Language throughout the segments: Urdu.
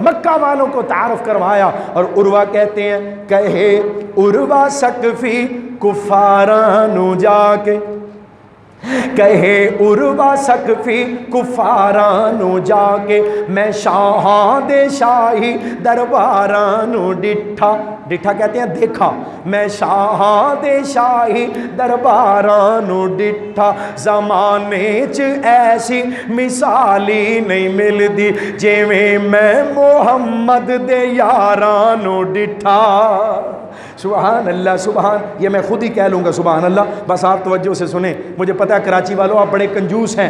مکہ والوں کو تعارف کروایا۔ اور عروہ کہتے ہیں کہے عروہ سقفی کفارانو جا کے، کہے عروہ سقفی کفارانو جا کے، میں شاہاں دے شاہی دربارانو ڈٹھا، ڈٹھا کہتے ہیں دیکھا، میں شاہاں دے شاہی دربارانو ڈٹھا، زمانے چ ایسی مثالی نہیں مل دی جویں میں محمد دے یارانو ڈٹھا۔ سبحان اللہ، سبحان، یہ میں خود ہی کہہ لوں گا سبحان اللہ، بس آپ توجہ سے سنیں، مجھے پتہ ہے کراچی والوں آپ بڑے کنجوس ہیں۔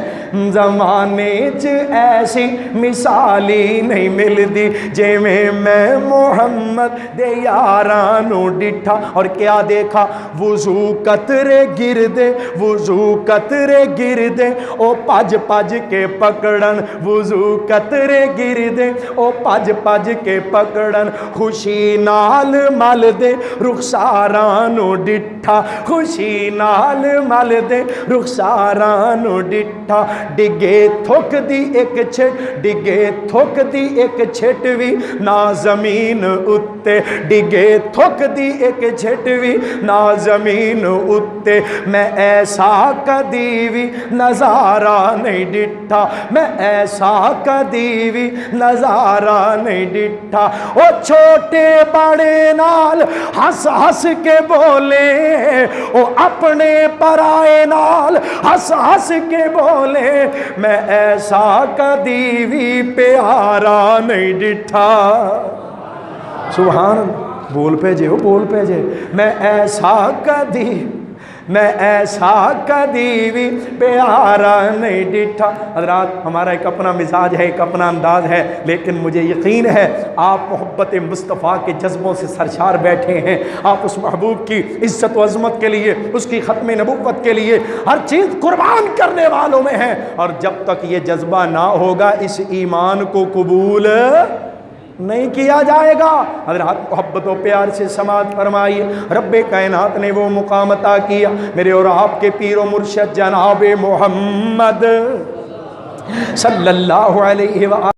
زمانے چ ایسی مثالی نہیں ملدی جویں میں محمد دے یارانو ڈٹھا۔ اور کیا دیکھا؟ وضو قطرے گردے، وضو قطرے گردے او پج پج کے پکڑن، وضو قطرے گردے او پج پج کے پکڑن، خوشی نال مل دے رخسارانو ڈٹھا، خوشی نال مل دے رخسارانو ڈٹھا، ڈگے تھوک دی ایک چھٹ، ڈگے تھوک دی ایک چھٹ وی نہ زمین اتے، ڈگے تھوک دی ایک چھٹ وی نہ زمین اتے، میں ایسا کدی وی نظارہ نہیں ڈٹھا، میں ایسا کدی وی نظارہ نہیں ڈٹھا۔ او چھوٹے بڑے نال ہس ہس کے بولے، او اپنے پرائے نال ہس ہس کے بولے، میں ایسا کدی بھی پیارا نہیں ڈٹھا۔ سبحان اللہ، بول پہ جے ہو، بول پہ جے، میں ایسا کدی، میں ایسا کدی بھی پیارا نہیں ڈٹھا۔ حضرات ہمارا ایک اپنا مزاج ہے، ایک اپنا انداز ہے، لیکن مجھے یقین ہے آپ محبت مصطفیٰ کے جذبوں سے سرشار بیٹھے ہیں، آپ اس محبوب کی عزت و عظمت کے لیے، اس کی ختم نبوت کے لیے ہر چیز قربان کرنے والوں میں ہیں، اور جب تک یہ جذبہ نہ ہوگا اس ایمان کو قبول نہیں کیا جائے گا۔ حضرات محبت و پیار سے سماعت فرمائیے، رب کائنات نے وہ مقام عطا کیا، میرے اور آپ کے پیر و مرشد جناب محمد صلی اللہ علیہ وآلہ